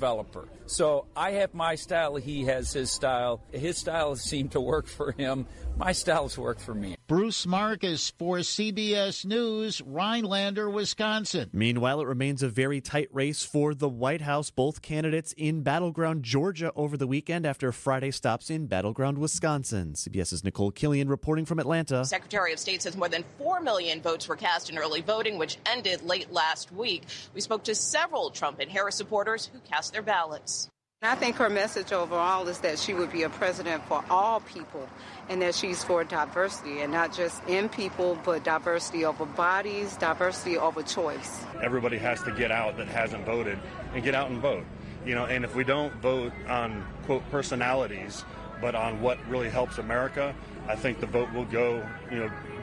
developer. So I have my style. He has his style. His style seemed to work for him. My styles work for me. Bruce Marcus for CBS News, Rhinelander, Wisconsin. Meanwhile, it remains a very tight race for the White House. Both candidates in battleground Georgia over the weekend after Friday stops in battleground Wisconsin. CBS's Nicole Killian reporting from Atlanta. Secretary of State says more than 4 million votes were cast in early voting, which ended late last week. We spoke to several Trump and Harris supporters who cast their ballots. I think her message overall is that she would be a president for all people and that she's for diversity, and not just in people, but diversity over bodies, diversity over choice. Everybody has to get out that hasn't voted and get out and vote. And if we don't vote on, quote, personalities, but on what really helps America, I think the vote will go,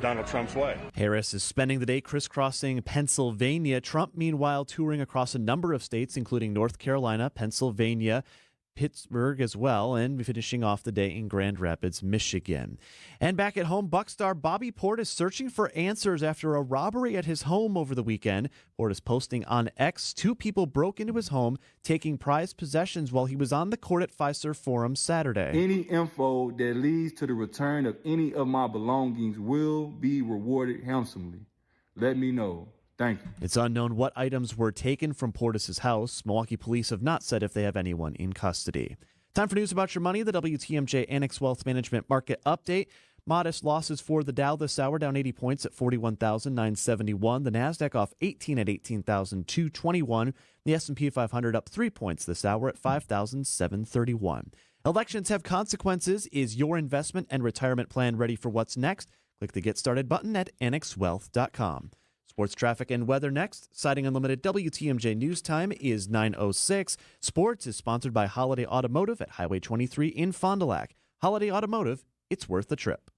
Donald Trump's way. Harris is spending the day crisscrossing Pennsylvania. Trump, meanwhile, touring across a number of states, including North Carolina, Pennsylvania, Pittsburgh as well, and finishing off the day in Grand Rapids, Michigan. And back at home, Buck star Bobby Portis searching for answers after a robbery at his home over the weekend. Portis posting on X, 2 people broke into his home, taking prized possessions while he was on the court at Fiserv Forum Saturday. Any info that leads to the return of any of my belongings will be rewarded handsomely. Let me know. Thank you. It's unknown what items were taken from Portis' house. Milwaukee police have not said if they have anyone in custody. Time for news about your money, the WTMJ Annex Wealth Management Market Update. Modest losses for the Dow this hour, down 80 points at 41,971. The Nasdaq off 18 at 18,221. The S&P 500 up 3 points this hour at 5,731. Elections have consequences. Is your investment and retirement plan ready for what's next? Click the Get Started button at annexwealth.com. Sports traffic and weather next. Citing Unlimited WTMJ News Time is 9:06. Sports is sponsored by Holiday Automotive at Highway 23 in Fond du Lac. Holiday Automotive, it's worth the trip.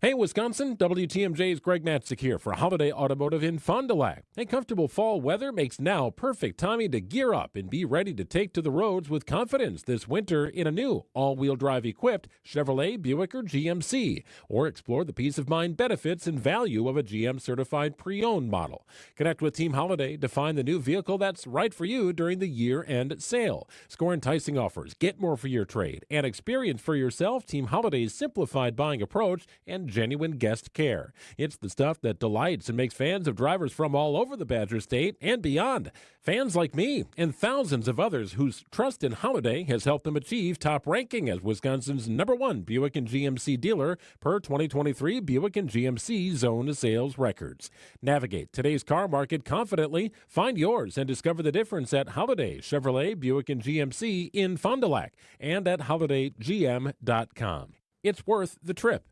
Hey, Wisconsin, WTMJ's Greg Matzik here for Holiday Automotive in Fond du Lac. Hey, comfortable fall weather makes now perfect timing to gear up and be ready to take to the roads with confidence this winter in a new all-wheel drive equipped Chevrolet, Buick, or GMC. Or explore the peace of mind benefits and value of a GM-certified pre-owned model. Connect with Team Holiday to find the new vehicle that's right for you during the year-end sale. Score enticing offers, get more for your trade, and experience for yourself Team Holiday's simplified buying approach and genuine guest care. It's the stuff that delights and makes fans of drivers from all over the Badger State and beyond. Fans like me and thousands of others whose trust in Holiday has helped them achieve top ranking as Wisconsin's #1 Buick and GMC dealer per 2023 Buick and GMC Zone Sales records. Navigate today's car market confidently. Find yours and discover the difference at Holiday Chevrolet, Buick, and GMC in Fond du Lac and at holidaygm.com. It's worth the trip.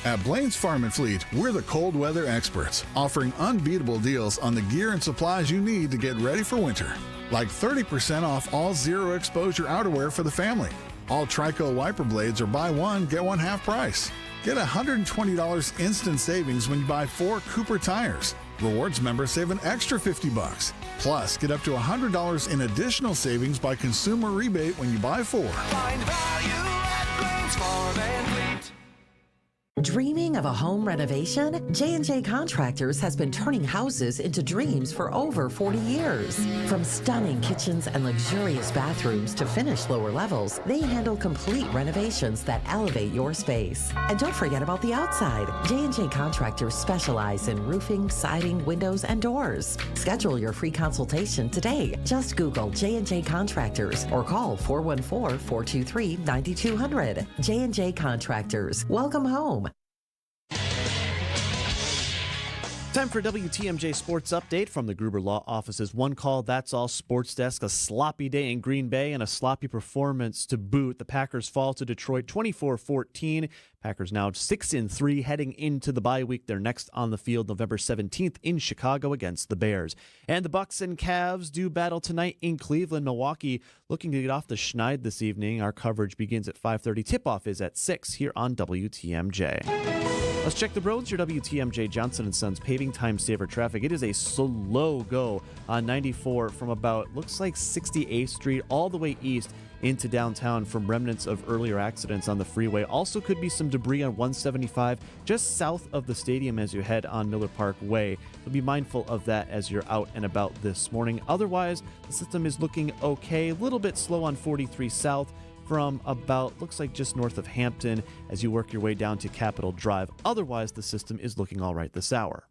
At Blaine's Farm and Fleet, we're the cold weather experts, offering unbeatable deals on the gear and supplies you need to get ready for winter. Like 30% off all zero exposure outerwear for the family. All Trico wiper blades are buy one, get one half price. Get $120 instant savings when you buy 4 Cooper tires. Rewards members save an extra $50. Plus, get up to $100 in additional savings by consumer rebate when you buy 4. Find value at Blaine's Farm and Fleet. Dreaming of a home renovation? J&J Contractors has been turning houses into dreams for over 40 years. From stunning kitchens and luxurious bathrooms to finished lower levels, they handle complete renovations that elevate your space. And don't forget about the outside. J&J Contractors specialize in roofing, siding, windows, and doors. Schedule your free consultation today. Just Google J&J Contractors or call 414-423-9200. J&J Contractors. Welcome home. Time for WTMJ Sports Update from the Gruber Law Office's One Call That's All Sports Desk. A sloppy day in Green Bay and a sloppy performance to boot. The Packers fall to Detroit 24-14. Packers now 6-3 heading into the bye week. They're next on the field November 17th in Chicago against the Bears. And the Bucks and Cavs do battle tonight in Cleveland. Milwaukee looking to get off the schneid this evening. Our coverage begins at 5:30. Tip-off is at 6 here on WTMJ. Let's check the roads. Your WTMJ Johnson & Sons paving time saver traffic. It is a slow go on 94 from about, looks like 68th Street all the way east into downtown from remnants of earlier accidents on the freeway. Also could be some debris on 175 just south of the stadium as you head on Miller Park Way. So be mindful of that as you're out and about this morning. Otherwise, the system is looking okay. A little bit slow on 43 south from about, looks like just north of Hampton as you work your way down to Capitol Drive. Otherwise, the system is looking all right this hour.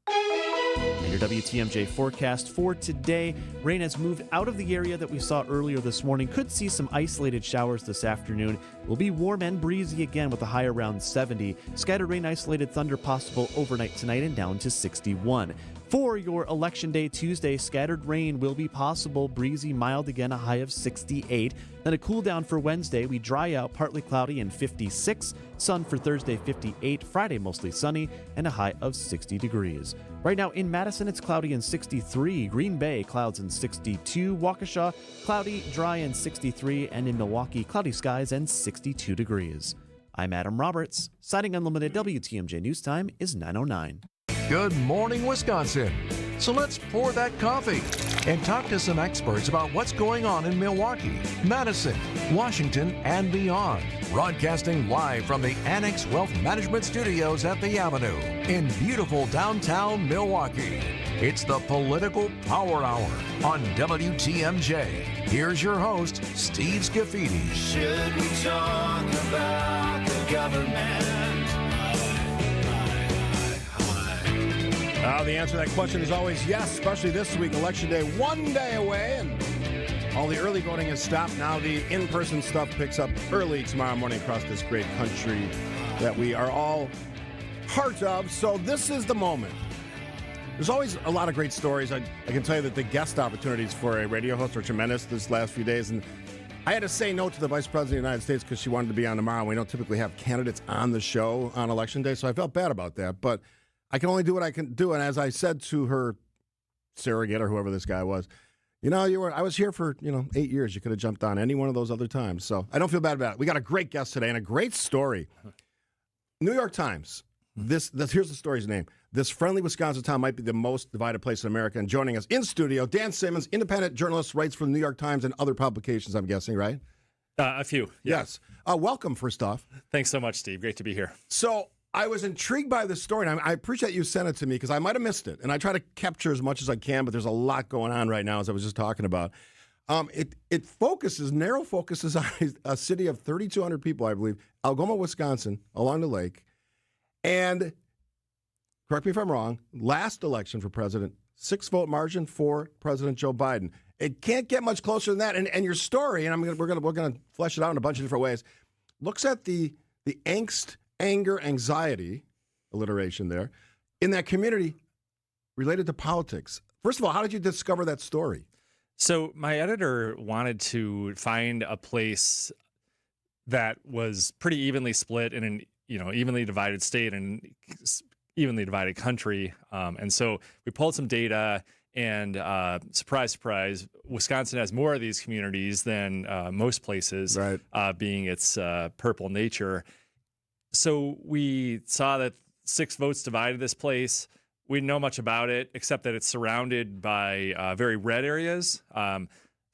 And your WTMJ forecast for today. Rain has moved out of the area that we saw earlier this morning. Could see some isolated showers this afternoon. Will be warm and breezy again with a high around 70. Scattered rain, isolated thunder possible overnight tonight and down to 61. For your Election Day Tuesday, scattered rain will be possible, breezy, mild again, a high of 68. Then a cool down for Wednesday. We dry out, partly cloudy and 56. Sun for Thursday, 58. Friday, mostly sunny and a high of 60 degrees. Right now in Madison, it's cloudy and 63. Green Bay, clouds and 62. Waukesha, cloudy, dry and 63. And in Milwaukee, cloudy skies and 62 degrees. I'm Adam Roberts. Citing Unlimited, WTMJ News Time is 9:09. Good morning, Wisconsin. So let's pour that coffee and talk to some experts about what's going on in Milwaukee, Madison, Washington, and beyond. Broadcasting live from the Annex Wealth Management Studios at the Avenue in beautiful downtown Milwaukee. It's the Political Power Hour on WTMJ. Here's your host, Steve Scaffidi. Should we talk about the government? The answer to that question is always yes, especially this week, Election Day, one day away, and all the early voting has stopped. Now the in-person stuff picks up early tomorrow morning across this great country that we are all part of. So this is the moment. There's always a lot of great stories. I can tell you that the guest opportunities for a radio host are tremendous this last few days, and I had to say no to the Vice President of the United States because she wanted to be on tomorrow. We don't typically have candidates on the show on Election Day, so I felt bad about that, but I can only do what I can do. And as I said to her surrogate or whoever this guy was, I was here for, 8 years. You could have jumped on any one of those other times. So I don't feel bad about it. We got a great guest today and a great story. New York Times. Here's the story's name. This friendly Wisconsin town might be the most divided place in America. And joining us in studio, Dan Simmons, independent journalist, writes for the New York Times and other publications, I'm guessing, right? A few. Yeah. Yes. Welcome, first off. Thanks so much, Steve. Great to be here. So I was intrigued by this story, and I appreciate you sent it to me because I might have missed it. And I try to capture as much as I can, but there's a lot going on right now, as I was just talking about. It narrow focuses on a city of 3,200 people, I believe, Algoma, Wisconsin, along the lake. And correct me if I'm wrong, last election for president, 6-vote margin for President Joe Biden. It can't get much closer than that. And your story, and we're gonna flesh it out in a bunch of different ways, looks at the angst, anger, anxiety, alliteration there, in that community related to politics. First of all, how did you discover that story? So my editor wanted to find a place that was pretty evenly split in an evenly divided state and evenly divided country. And so we pulled some data, and surprise, surprise, Wisconsin has more of these communities than most places, right. Being its purple nature. So we saw that 6 votes divided this place. We didn't know much about it, except that it's surrounded by very red areas,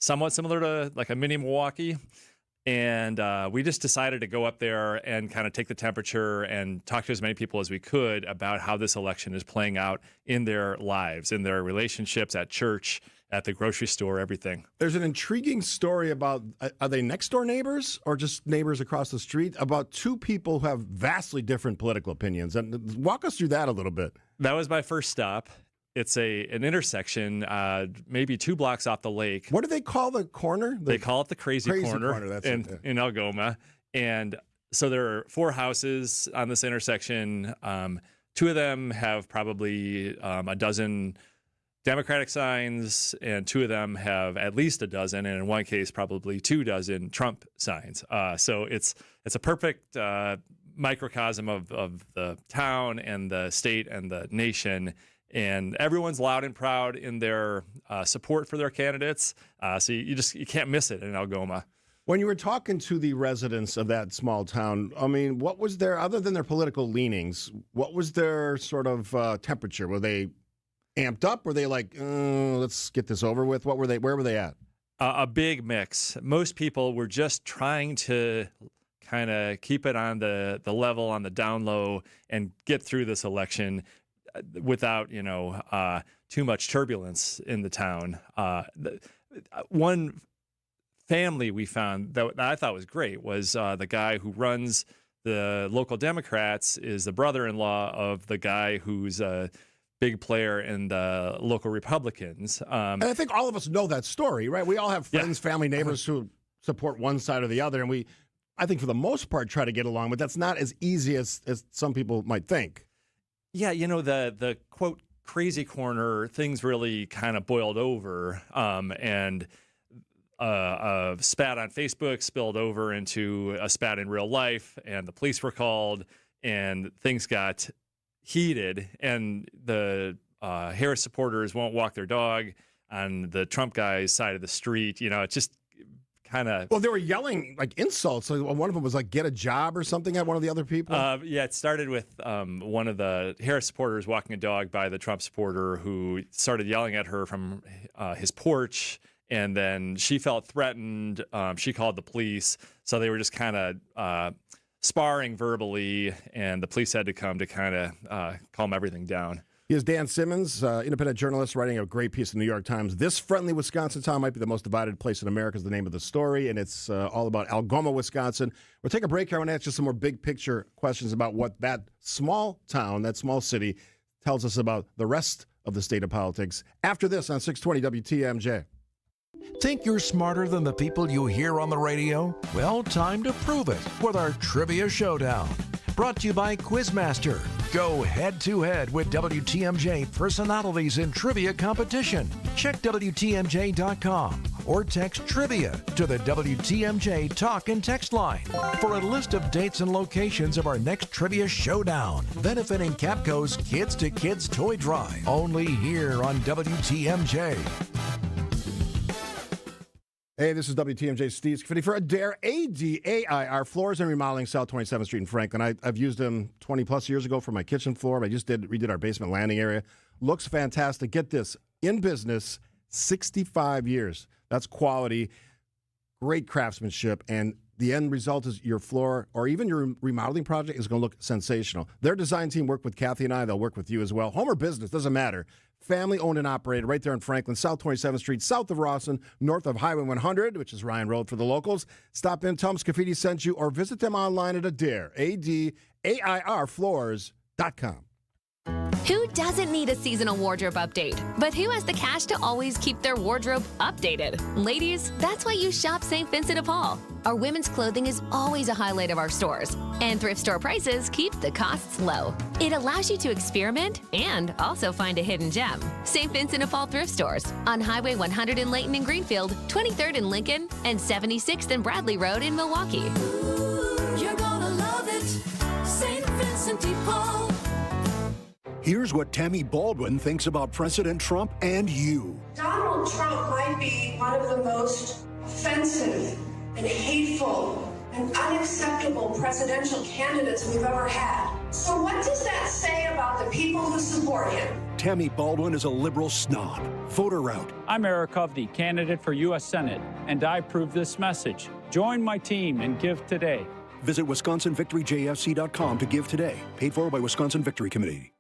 somewhat similar to like a mini Milwaukee. And we just decided to go up there and kind of take the temperature and talk to as many people as we could about how this election is playing out in their lives, in their relationships, at church, at the grocery store, everything. There's an intriguing story about, are they next door neighbors or just neighbors across the street? About 2 people who have vastly different political opinions. And walk us through that a little bit. That was my first stop. It's an intersection, maybe 2 blocks off the lake. What do they call the corner? They call it the crazy corner that's in Algoma. And so there are 4 houses on this intersection. 2 of them have probably a dozen Democratic signs, and 2 of them have at least a dozen, and in one case, probably 2 dozen Trump signs. So it's a perfect microcosm of the town and the state and the nation. And everyone's loud and proud in their support for their candidates. So you can't miss it in Algoma. When you were talking to the residents of that small town, I mean, what was their, other than their political leanings, what was their sort of temperature? Were they amped up? Were they like, let's get this over with? Where were they at? A big mix. Most people were just trying to kind of keep it on the level, on the down low, and get through this election without, too much turbulence in the town. One family we found that I thought was great was the guy who runs the local Democrats is the brother-in-law of the guy who's a big player in the local Republicans. And I think all of us know that story, right? We all have friends, family, neighbors who support one side or the other, and I think for the most part, try to get along, but that's not as easy as some people might think. Yeah, the quote crazy corner, things really kind of boiled over, and a spat on Facebook spilled over into a spat in real life, and the police were called, and things got heated, and the Harris supporters won't walk their dog on the Trump guy's side of the street. It's just kind of... Well, they were yelling like insults. So one of them was like, get a job or something at one of the other people? It started with one of the Harris supporters walking a dog by the Trump supporter who started yelling at her from his porch, and then she felt threatened. She called the police. So they were just kind of sparring verbally, and the police had to come to kind of calm everything down. Here's Dan Simmons, independent journalist, writing a great piece in the New York Times. This friendly Wisconsin town might be the most divided place in America is the name of the story, and it's all about Algoma, Wisconsin. We'll take a break here. I want to ask you some more big picture questions about what that small town, that small city, tells us about the rest of the state of politics. After this on 620 WTMJ. Think you're smarter than the people you hear on the radio? Well, time to prove it with our Trivia Showdown. Brought to you by Quizmaster. Go head-to-head with WTMJ personalities in trivia competition. Check WTMJ.com or text trivia to the WTMJ talk and text line for a list of dates and locations of our next Trivia Showdown, benefiting Capco's Kids to Kids Toy Drive. Only here on WTMJ. Hey, this is WTMJ Steve Scaffidi for Adair, A-D-A-I-R, Floors and Remodeling, South 27th Street in Franklin. I've used them 20-plus years ago for my kitchen floor. I just redid our basement landing area. Looks fantastic. Get this, in business, 65 years. That's quality, great craftsmanship, and the end result is your floor or even your remodeling project is going to look sensational. Their design team worked with Kathy and I. They'll work with you as well. Home or business, doesn't matter. Family owned and operated right there in Franklin, South 27th Street, south of Rawson, north of Highway 100, which is Ryan Road for the locals. Stop in, tell them Scaffidi sent you, or visit them online at Adair, A-D-A-I-R, floors.com. Who doesn't need a seasonal wardrobe update? But who has the cash to always keep their wardrobe updated? Ladies, that's why you shop St. Vincent de Paul. Our women's clothing is always a highlight of our stores, and thrift store prices keep the costs low. It allows you to experiment and also find a hidden gem. St. Vincent de Paul thrift stores on Highway 100 in Layton and Greenfield, 23rd in Lincoln, and 76th and Bradley Road in Milwaukee. Ooh, you're gonna love it, St. Vincent de Paul. Here's what Tammy Baldwin thinks about President Trump and you. Donald Trump might be one of the most offensive and hateful and unacceptable presidential candidates we've ever had. So what does that say about the people who support him? Tammy Baldwin is a liberal snob. Voter out. I'm Eric Hovde, candidate for U.S. Senate, and I approve this message. Join my team and give today. Visit WisconsinVictoryJFC.com to give today. Paid for by Wisconsin Victory Committee.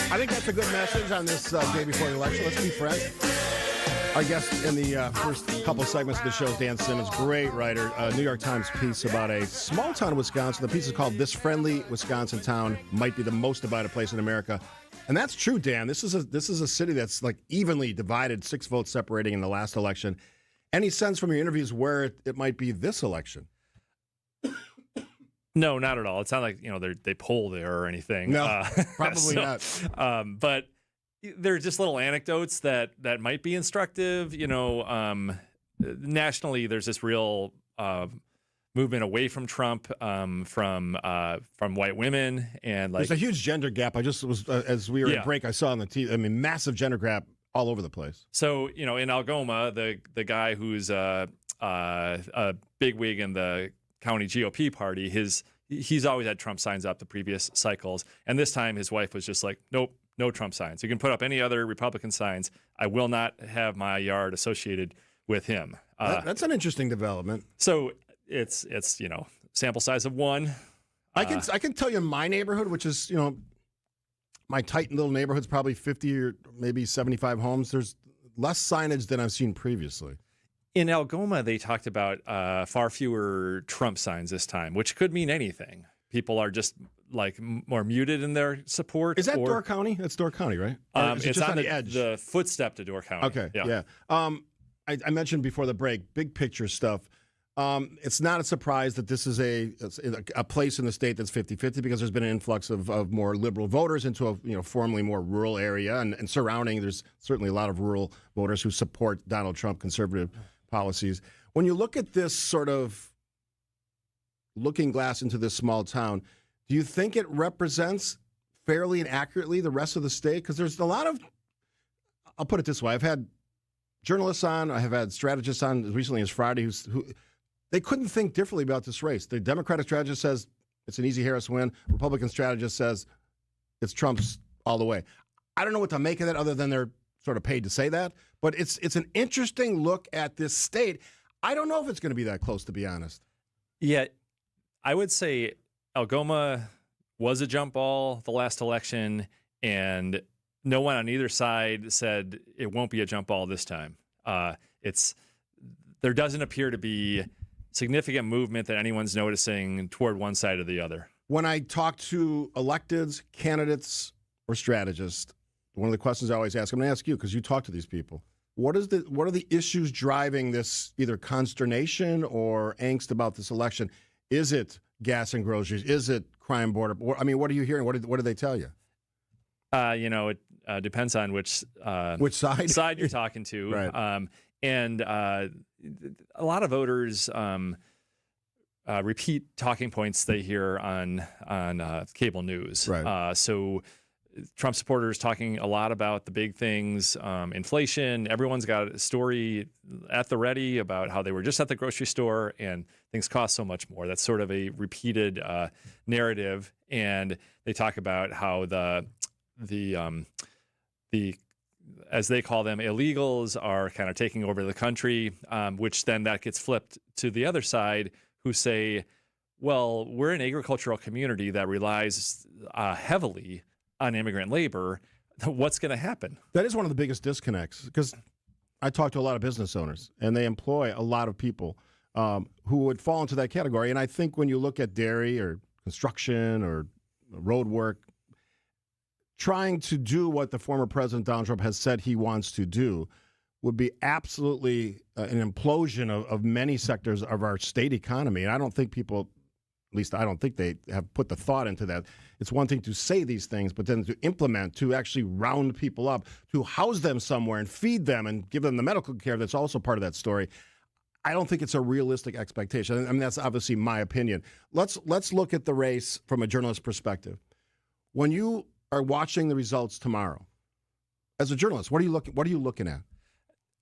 I think that's a good message on this day before the election. Let's be friends. Our guest in the first couple segments of the show is Dan Simmons, great writer. New York Times piece about a small town in Wisconsin. The piece is called "This Friendly Wisconsin Town Might Be the Most Divided Place in America," and that's true, Dan. This is a city that's like evenly divided, 6 votes separating in the last election. Any sense from your interviews where it might be this election? No, not at all. It's not like they poll there or anything. No, probably not. But they're just little anecdotes that might be instructive. Nationally, there's this real movement away from Trump, from white women, and there's a huge gender gap. I just was as we were at break, I saw on the TV. I mean, massive gender gap all over the place. So in Algoma, the guy who's a bigwig in the county GOP party, he's always had Trump signs up the previous cycles, and this time his wife was just like, nope, no Trump signs. You can put up any other Republican signs. I will not have my yard associated with him. That's an interesting development. So it's sample size of one. I can tell you in my neighborhood, which is my tight little neighborhood's probably 50 or maybe 75 homes. There's less signage than I've seen previously. In Algoma, they talked about far fewer Trump signs this time, which could mean anything. People are just like more muted in their support. Is that Door County? That's Door County, right? It's just on the edge. The footstep to Door County. Okay, yeah. I mentioned before the break, big picture stuff. It's not a surprise that this is a place in the state that's 50-50 because there's been an influx of more liberal voters into a formerly more rural area and surrounding. There's certainly a lot of rural voters who support Donald Trump conservative policies. When you look at this sort of looking glass into this small town, do you think it represents fairly and accurately the rest of the state? Because there's a lot of, I'll put it this way, I've had journalists on, I have had strategists on as recently as Friday who they couldn't think differently about this race. The Democratic strategist says it's an easy Harris win. Republican strategist says it's Trump's all the way. I don't know what to make of that other than they're sort of paid to say that. But it's an interesting look at this state. I don't know if it's going to be that close, to be honest. Yeah, I would say Algoma was a jump ball the last election, and no one on either side said it won't be a jump ball this time. There doesn't appear to be significant movement that anyone's noticing toward one side or the other. When I talk to electeds, candidates, or strategists, one of the questions I always ask, I'm going to ask you because you talk to these people. What are the issues driving this either consternation or angst about this election? Is it gas and groceries? Is it crime border? I mean, what are you hearing? What do they tell you? It depends on which side you're talking to. Right. And a lot of voters repeat talking points they hear on cable news. Right. So Trump supporters talking a lot about the big things, inflation. Everyone's got a story at the ready about how they were just at the grocery store and things cost so much more. That's sort of a repeated narrative. And they talk about how the as they call them, illegals are kind of taking over the country, which then that gets flipped to the other side who say, well, we're an agricultural community that relies heavily on immigrant labor. What's going to happen? That is one of the biggest disconnects because I talk to a lot of business owners and they employ a lot of people who would fall into that category. And I think when you look at dairy or construction or road work, trying to do what the former President Donald Trump has said he wants to do would be absolutely an implosion of many sectors of our state economy. And I don't think people, at least I don't think they have put the thought into that. It's one thing to say these things, but then to implement, to actually round people up, to house them somewhere and feed them and give them the medical care that's also part of that story. I don't think it's a realistic expectation. I mean, that's obviously my opinion. Let's look at the race from a journalist perspective. When you are watching the results tomorrow, as a journalist, what are you looking at?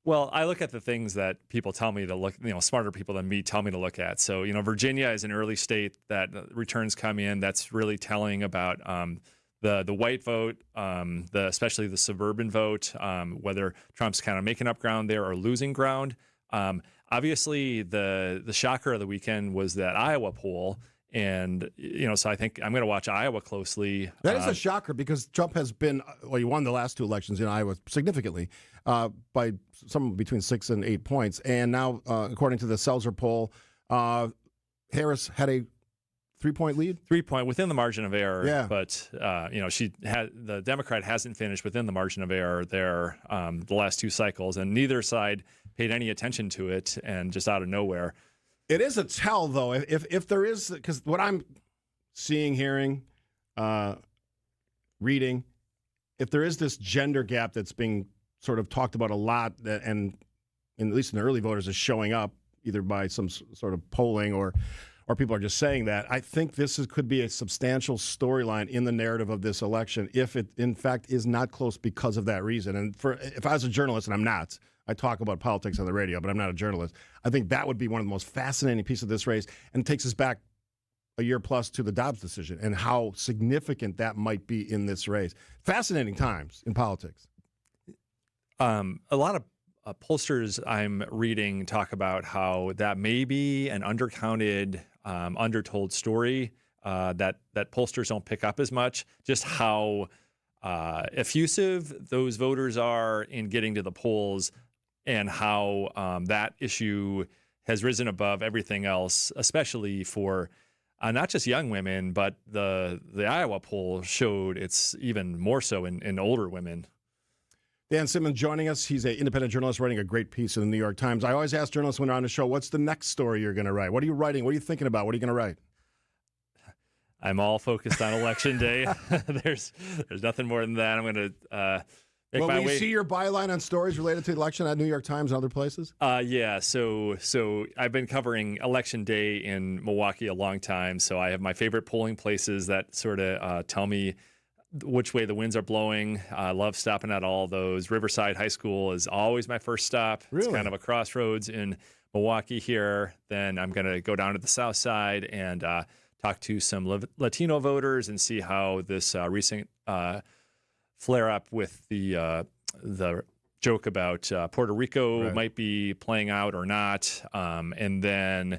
Well, I look at the things that people tell me to look, smarter people than me tell me to look at. So, Virginia is an early state that returns come in. That's really telling about the white vote, especially the suburban vote, whether Trump's kind of making up ground there or losing ground. Obviously, the shocker of the weekend was that Iowa poll. And, so I think I'm going to watch Iowa closely. That is a shocker because Trump has been, he won the last two elections in Iowa significantly by somewhere between 6 and 8 points. And now, according to the Seltzer poll, Harris had a 3-point lead? 3-point within the margin of error. Yeah. But, the Democrat hasn't finished within the margin of error there the last two cycles. And neither side paid any attention to it and just out of nowhere. It is a tell, though, if there is, because what I'm seeing, hearing, reading, if there is this gender gap that's being sort of talked about a lot, and at least in the early voters is showing up, either by some sort of polling or people are just saying that. I think this could be a substantial storyline in the narrative of this election if it, in fact, is not close because of that reason. And if I was a journalist, and I'm not, I talk about politics on the radio, but I'm not a journalist, I think that would be one of the most fascinating pieces of this race, and it takes us back a year plus to the Dobbs decision and how significant that might be in this race. Fascinating times in politics. A lot of pollsters I'm reading talk about how that may be an undercounted, undertold story that pollsters don't pick up as much, just how effusive those voters are in getting to the polls and how that issue has risen above everything else, especially for not just young women, but the Iowa poll showed it's even more so in older women. Dan Simmons joining us. He's an independent journalist writing a great piece in the New York Times. I always ask journalists when they're on the show, what's the next story you're going to write? What are you writing? What are you thinking about? What are you going to write? I'm all focused on Election Day. There's nothing more than that. I'm going to make my way. Will we see your byline on stories related to the election at New York Times and other places? Yeah. So I've been covering Election Day in Milwaukee a long time. So I have my favorite polling places that sort of tell me which way the winds are blowing. I love stopping at all those. Riverside High School is always my first stop. Really? It's kind of a crossroads in Milwaukee here. Then I'm going to go down to the south side and talk to some Latino voters and see how this recent flare-up with the joke about Puerto Rico might be playing out or not. And then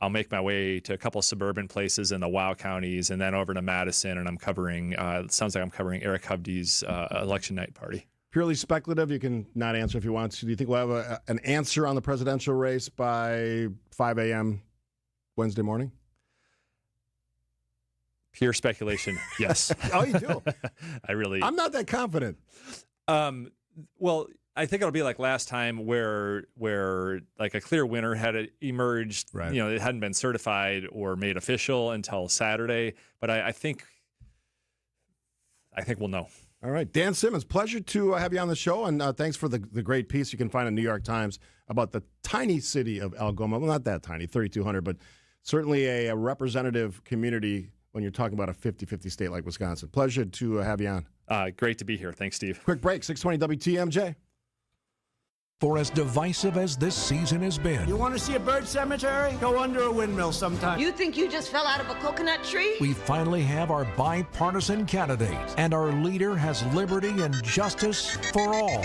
I'll make my way to a couple of suburban places in the WOW counties and then over to Madison, and I'm covering, it sounds like I'm covering Eric Hovde's election night party. Purely speculative. You can not answer if you want to. Do you think we'll have an answer on the presidential race by 5 a.m. Wednesday morning? Pure speculation, yes. Oh, you do? I'm not that confident. Well, I think it'll be like last time where like a clear winner had emerged. Right. You know, it hadn't been certified or made official until Saturday. But I think we'll know. All right. Dan Simmons, pleasure to have you on the show. And thanks for the great piece you can find in New York Times about the tiny city of Algoma. Well, not that tiny, 3,200, but certainly a representative community when you're talking about a 50-50 state like Wisconsin. Pleasure to have you on. Great to be here. Thanks, Steve. Quick break, 620 WTMJ. For as divisive as this season has been, You want to see a bird cemetery? Go under a windmill sometime. You think you just fell out of a coconut tree? we finally have our bipartisan candidate, and our leader has liberty and justice for all.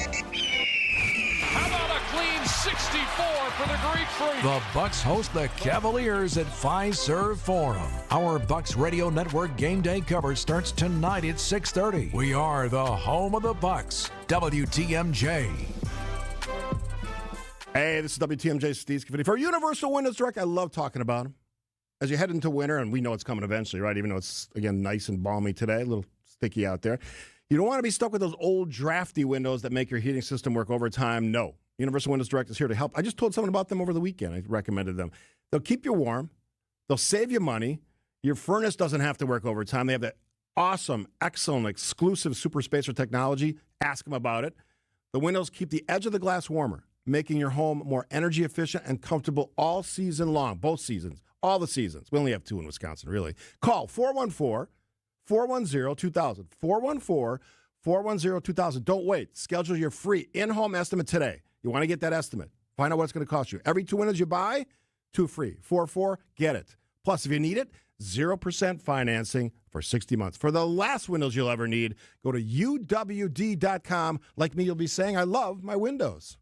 How about a clean 64 for the grapefruit? The Bucks host the Cavaliers at Fiserv Forum. Our Bucks Radio Network game day coverage starts tonight at 6:30. We are the home of the Bucks, WTMJ. Hey, this is WTMJ Steve Scaffidi. For Universal Windows Direct, I love talking about them. As you head into winter, and we know it's coming eventually, right? Even though it's, again, nice and balmy today, a little sticky out there. You don't want to be stuck with those old drafty windows that make your heating system work overtime. No. Universal Windows Direct is here to help. I just told someone about them over the weekend. I recommended them. They'll keep you warm. They'll save you money. Your furnace doesn't have to work overtime. They have that awesome, excellent, exclusive super spacer technology. Ask them about it. The windows keep the edge of the glass warmer, making your home more energy efficient and comfortable all season long, both seasons, all the seasons. We only have two in Wisconsin, really. Call 414-410-2000. 414-410-2000. Don't wait. Schedule your free in-home estimate today. You want to get that estimate. Find out what it's going to cost you. Every two windows you buy, two free. 44, get it. Plus, if you need it, 0% financing for 60 months. For the last windows you'll ever need, go to uwd.com. Like me, you'll be saying, I love my windows.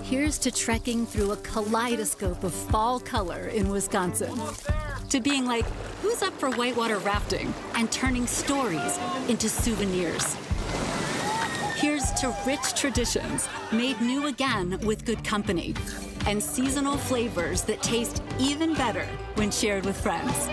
Here's to trekking through a kaleidoscope of fall color in Wisconsin. To being like, who's up for whitewater rafting? And turning stories into souvenirs. Here's to rich traditions made new again with good company. And seasonal flavors that taste even better when shared with friends.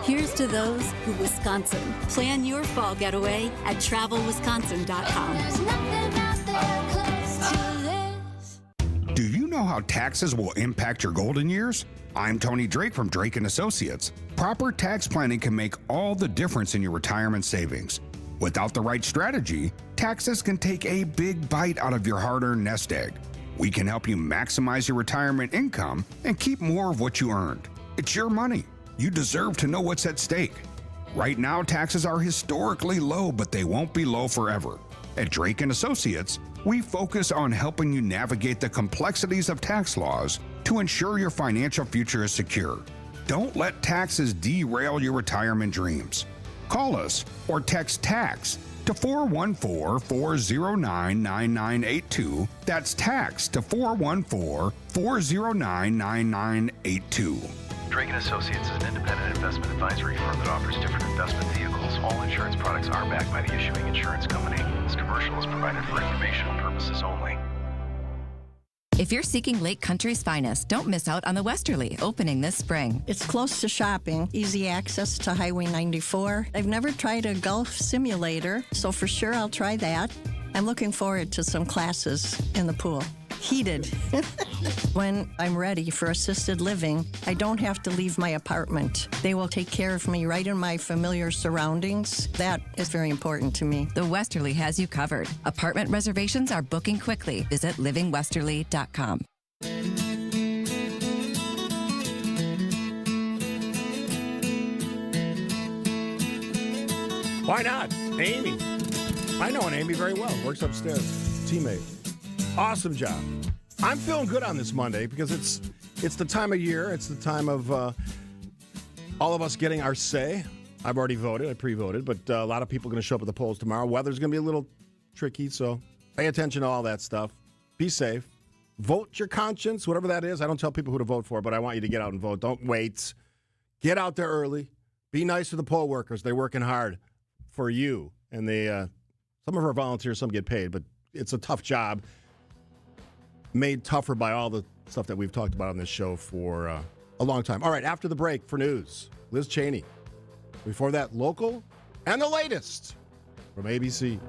Here's to those who Wisconsin. Plan your fall getaway at travelwisconsin.com. Do you know how taxes will impact your golden years? I'm Tony Drake from Drake & Associates. Proper tax planning can make all the difference in your retirement savings. Without the right strategy, taxes can take a big bite out of your hard-earned nest egg. We can help you maximize your retirement income and keep more of what you earned. It's your money. You deserve to know what's at stake. Right now, taxes are historically low, but they won't be low forever. At Drake & Associates, we focus on helping you navigate the complexities of tax laws to ensure your financial future is secure. Don't let taxes derail your retirement dreams. Call us or text TAX to 414-409-9982. That's TAX to 414-409-9982. Drake & Associates is an independent investment advisory firm that offers different investment vehicles. All insurance products are backed by the issuing insurance company. This commercial is provided for informational purposes only. If you're seeking Lake Country's finest, don't miss out on the Westerly, opening this spring. It's close to shopping, easy access to Highway 94. I've never tried a golf simulator, so for sure I'll try that. I'm looking forward to some classes in the pool. Heated. When I'm ready for assisted living, I don't have to leave my apartment. They will take care of me right in my familiar surroundings. That is very important to me. The Westerly has you covered. Apartment reservations are booking quickly. Visit livingwesterly.com. Why not? Amy. I know an Amy very well. Works upstairs. Teammate. Awesome job. I'm feeling good on this Monday because it's the time of year. It's the time of all of us getting our say. I've already voted. I pre-voted, but a lot of people are going to show up at the polls tomorrow. Weather's going to be a little tricky, so pay attention to all that stuff. Be safe. Vote your conscience, whatever that is. I don't tell people who to vote for, but I want you to get out and vote. Don't wait. Get out there early. Be nice to the poll workers. They're working hard for you. And they, some of our volunteers, some get paid, but it's a tough job. Made tougher by all the stuff that we've talked about on this show for a long time. All right, after the break for news, Liz Cheney. Before that, local and the latest from ABC.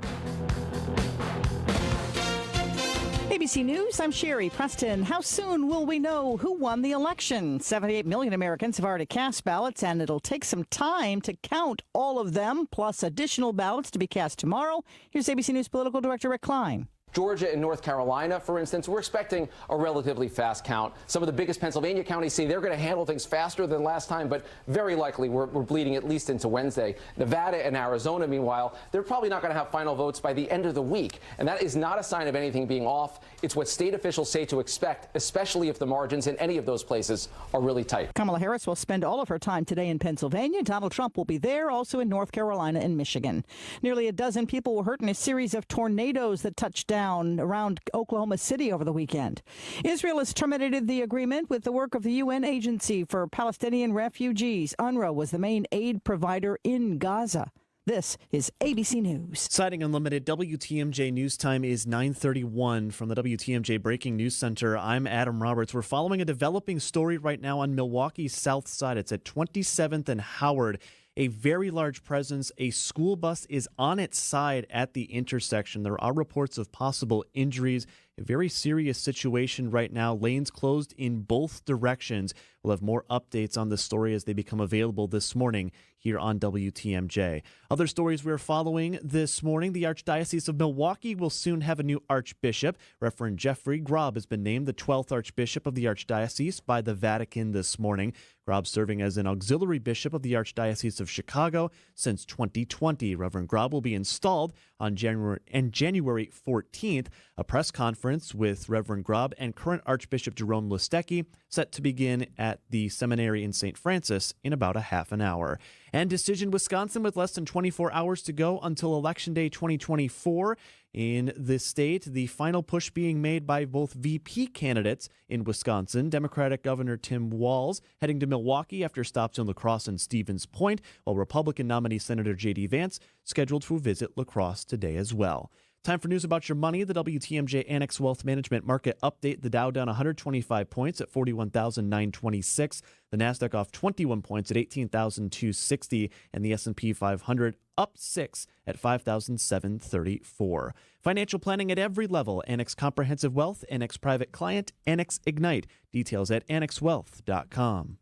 ABC News, I'm Sherry Preston. How soon will we know who won the election? 78 million Americans have already cast ballots, and it'll take some time to count all of them, plus additional ballots to be cast tomorrow. Here's ABC News Political Director Rick Klein. Georgia and North Carolina, for instance, we're expecting a relatively fast count. Some of the biggest Pennsylvania counties say they're going to handle things faster than last time, but very likely we're bleeding at least into Wednesday. Nevada and Arizona, meanwhile, they're probably not going to have final votes by the end of the week. And that is not a sign of anything being off. It's what state officials say to expect, especially if the margins in any of those places are really tight. Kamala Harris will spend all of her time today in Pennsylvania. Donald Trump will be there, also in North Carolina and Michigan. Nearly a dozen people were hurt in a series of tornadoes that touched down around Oklahoma City over the weekend. Israel has terminated the agreement with the work of the UN Agency for Palestinian Refugees. UNRWA was the main aid provider in Gaza. This is ABC News. Citing Unlimited, WTMJ News Time is 9:31 from the WTMJ Breaking News Center. I'm Adam Roberts. We're following a developing story right now on Milwaukee's south side. It's at 27th and Howard. A very large presence. A school bus is on its side at the intersection. There are reports of possible injuries. A very serious situation right now. Lanes closed in both directions. We'll have more updates on this story as they become available this morning here on WTMJ. Other stories we're following this morning. The Archdiocese of Milwaukee will soon have a new archbishop. Reverend Jeffrey Grob has been named the 12th Archbishop of the Archdiocese by the Vatican this morning. Grob serving as an auxiliary bishop of the Archdiocese of Chicago since 2020. Reverend Grob will be installed on January 14th. A press conference with Reverend Grob and current Archbishop Jerome Listecki set to begin at the seminary in St. Francis in about a half an hour. And Decision Wisconsin, with less than 24 hours to go until Election Day 2024. In the state, the final push being made by both VP candidates in Wisconsin. Democratic Governor Tim Walz heading to Milwaukee after stops in La Crosse and Stevens Point, while Republican nominee Senator J.D. Vance scheduled to visit La Crosse today as well. Time for news about your money. The WTMJ Annex Wealth Management Market Update. The Dow down 125 points at 41,926. The Nasdaq off 21 points at 18,260. And the S&P 500 up 6 at 5,734. Financial planning at every level. Annex Comprehensive Wealth, Annex Private Client, Annex Ignite. Details at annexwealth.com.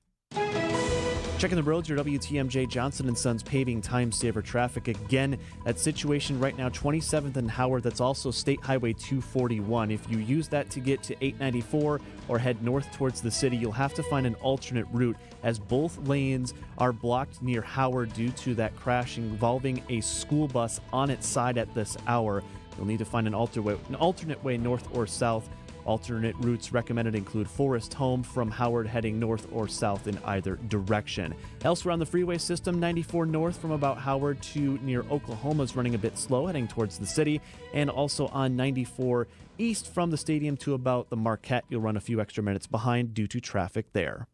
Checking the roads, your WTMJ Johnson & Sons paving time saver traffic again. That situation right now, 27th and Howard. That's also State Highway 241. If you use that to get to 894 or head north towards the city, you'll have to find an alternate route as both lanes are blocked near Howard due to that crash involving a school bus on its side at this hour. You'll need to find an alternate way north or south. Alternate routes recommended include Forest Home from Howard heading north or south in either direction. Elsewhere on the freeway system, 94 north from about Howard to near Oklahoma is running a bit slow heading towards the city. And also on 94 east from the stadium to about the Marquette, you'll run a few extra minutes behind due to traffic there.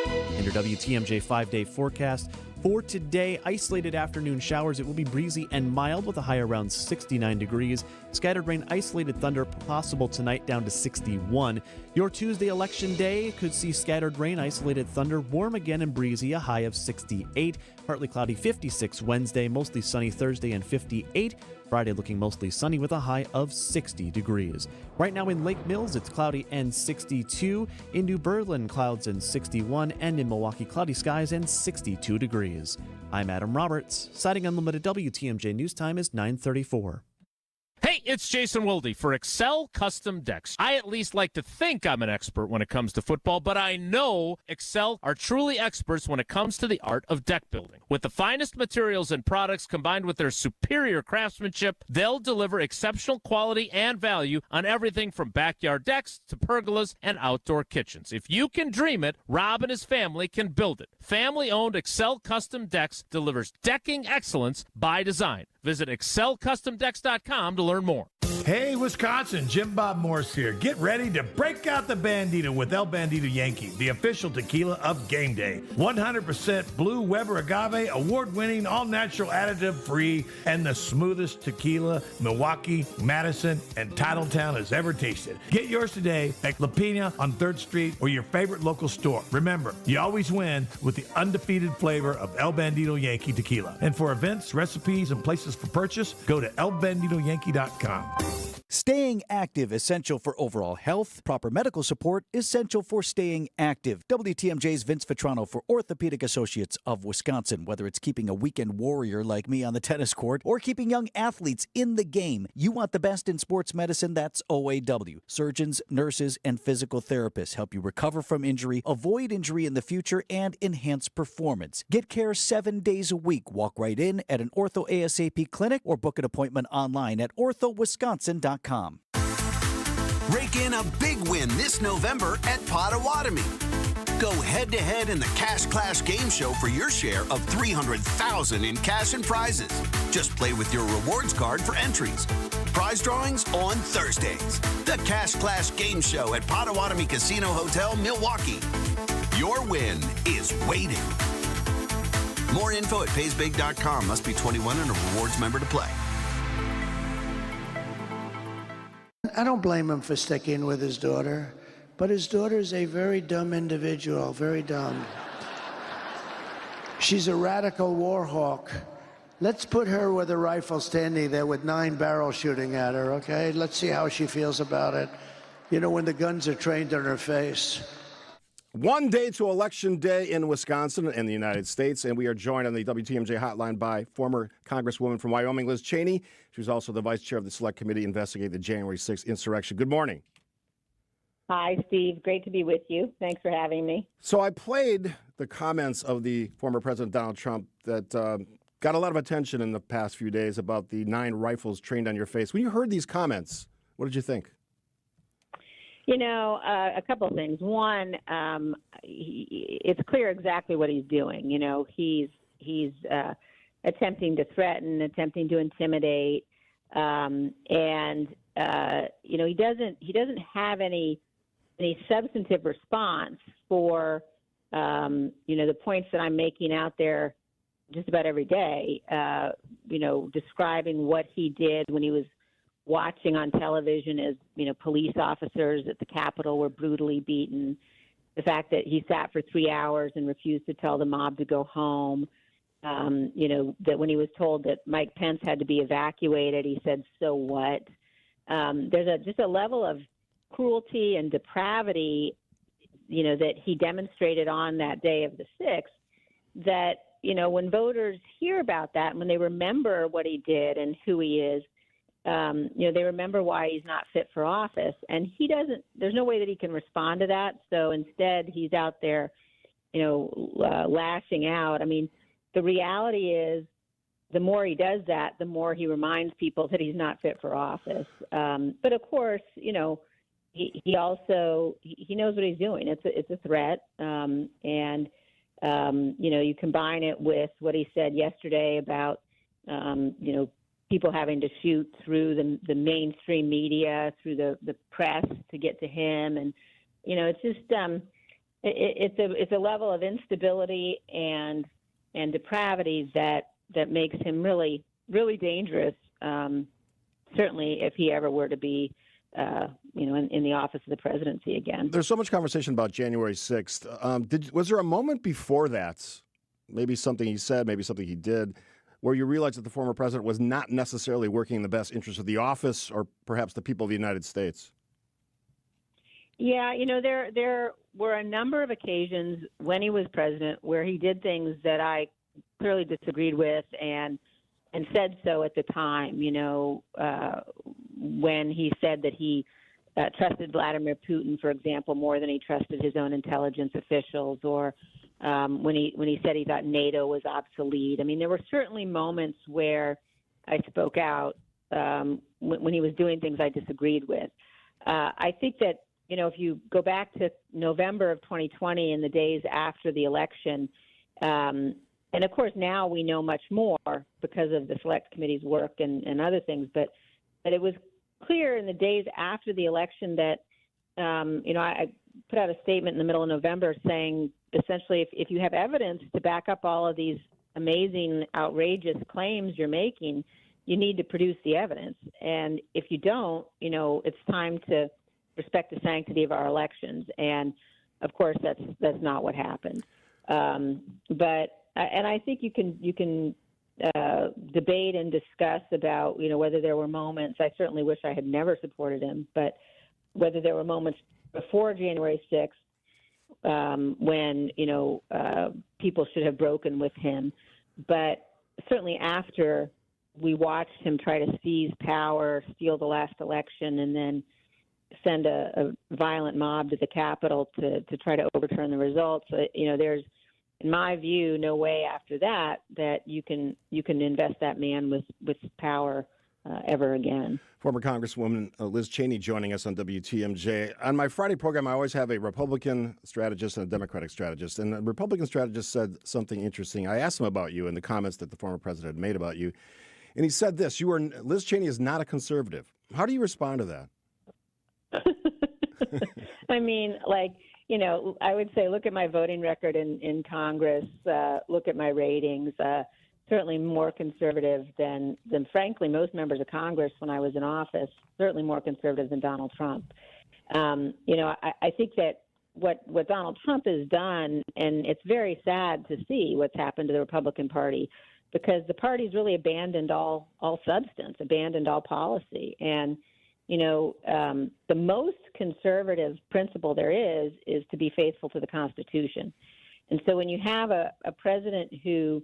And your WTMJ 5-day forecast. For today, isolated afternoon showers. It will be breezy and mild with a high around 69 degrees. Scattered rain, isolated thunder possible tonight down to 61. Your Tuesday election day could see scattered rain, isolated thunder, warm again and breezy, a high of 68. Partly cloudy, 56 Wednesday, mostly sunny Thursday and 58. Friday looking mostly sunny with a high of 60 degrees. Right now in Lake Mills, it's cloudy and 62. In New Berlin, clouds and 61. And in Milwaukee, cloudy skies and 62 degrees. I'm Adam Roberts. Citing Unlimited WTMJ News Time is 9:34. Hey, it's Jason Wilde for Excel Custom Decks. I at least like to think I'm an expert when it comes to football, but I know Excel are truly experts when it comes to the art of deck building. With the finest materials and products combined with their superior craftsmanship, they'll deliver exceptional quality and value on everything from backyard decks to pergolas and outdoor kitchens. If you can dream it, Rob and his family can build it. Family-owned Excel Custom Decks delivers decking excellence by design. Visit excelcustomdecks.com to learn more. Hey, Wisconsin, Jim Bob Morse here. Get ready to break out the Bandito with El Bandito Yankee, the official tequila of game day. 100% blue Weber agave, award-winning, all-natural, additive-free, and the smoothest tequila Milwaukee, Madison, and Titletown has ever tasted. Get yours today at La Pina on 3rd Street or your favorite local store. Remember, you always win with the undefeated flavor of El Bandito Yankee tequila. And for events, recipes, and places for purchase, go to elbanditoyankee.com. Staying active, essential for overall health. Proper medical support, essential for staying active. WTMJ's Vince Vitrano for Orthopedic Associates of Wisconsin. Whether it's keeping a weekend warrior like me on the tennis court or keeping young athletes in the game, you want the best in sports medicine, that's OAW. Surgeons, nurses, and physical therapists help you recover from injury, avoid injury in the future, and enhance performance. Get care 7 days a week. Walk right in at an Ortho ASAP clinic or book an appointment online at orthowisconsin.com. Rake in a big win this November at Potawatomi. Go head-to-head in the Cash Clash game show for your share of $300,000 in cash and prizes. Just play with your rewards card for entries. Prize drawings on Thursdays. The Cash Clash game show at Potawatomi Casino Hotel, Milwaukee. Your win is waiting. More info at paysbig.com. Must be 21 and a rewards member to play. I don't blame him for sticking with his daughter, but his daughter is a very dumb individual, very dumb. She's a radical war hawk. Let's put her with a rifle standing there with 9 barrels shooting at her, okay? Let's see how she feels about it. You know, when the guns are trained on her face. One day to Election Day in Wisconsin and the United States, and we are joined on the WTMJ hotline by former Congresswoman from Wyoming, Liz Cheney. She was also the vice chair of the Select Committee investigating the January 6th insurrection. Good morning. Hi, Steve. Great to be with you. Thanks for having me. So I played the comments of the former President Donald Trump that got a lot of attention in the past few days about the 9 rifles trained on your face. When you heard these comments, what did you think? You know, a couple of things. One, it's clear exactly what he's doing. You know, he's attempting to threaten, attempting to intimidate, and you know, he doesn't have any substantive response for you know, the points that I'm making out there just about every day. You know, describing what he did when he was watching on television as, you know, police officers at the Capitol were brutally beaten, the fact that he sat for 3 hours and refused to tell the mob to go home, you know, that when he was told that Mike Pence had to be evacuated, he said, so what? There's just a level of cruelty and depravity, you know, that he demonstrated on that day of the 6th that, when voters hear about that and when they remember what he did and who he is, they remember why he's not fit for office. And there's no way that he can respond to that. So instead, he's out there, lashing out. I mean, the reality is the more he does that, the more he reminds people that he's not fit for office. But of course, he also knows what he's doing. It's a threat. You combine it with what he said yesterday about, people having to shoot through the mainstream media, through the press to get to him. And, it's just, it's a level of instability and depravity that makes him really, really dangerous. Certainly if he ever were to be, in the office of the presidency again. There's so much conversation about January 6th. Was there a moment before that, maybe something he said, maybe something he did, where you realized that the former president was not necessarily working in the best interest of the office or perhaps the people of the United States? Yeah, there were a number of occasions when he was president where he did things that I clearly disagreed with and said so at the time, when he said that he trusted Vladimir Putin, for example, more than he trusted his own intelligence officials, or when he said he thought NATO was obsolete. I mean, there were certainly moments where I spoke out when he was doing things I disagreed with. I think that, if you go back to November of 2020 and the days after the election, and of course now we know much more because of the Select Committee's work and other things, but it was clear in the days after the election that, I put out a statement in the middle of November saying, essentially, if you have evidence to back up all of these amazing, outrageous claims you're making, you need to produce the evidence. And if you don't, it's time to respect the sanctity of our elections. And of course, that's not what happened. But I think you can debate and discuss about, whether there were moments. I certainly wish I had never supported him, but whether there were moments before January 6th when, people should have broken with him. But certainly after we watched him try to seize power, steal the last election, and then send a violent mob to the Capitol to try to overturn the results, there's, in my view, no way after that you can invest that man with power ever again. Former Congresswoman Liz Cheney joining us on WTMJ. On my Friday program, I always have a Republican strategist and a Democratic strategist. And the Republican strategist said something interesting. I asked him about you and the comments that the former president had made about you. And he said this, Liz Cheney is not a conservative. How do you respond to that? I mean, I would say, look at my voting record in Congress, look at my ratings, certainly more conservative than frankly, most members of Congress when I was in office, certainly more conservative than Donald Trump. I think that what Donald Trump has done, and it's very sad to see what's happened to the Republican Party, because the party's really abandoned all substance, abandoned all policy. And the most conservative principle there is to be faithful to the Constitution. And so when you have a president who,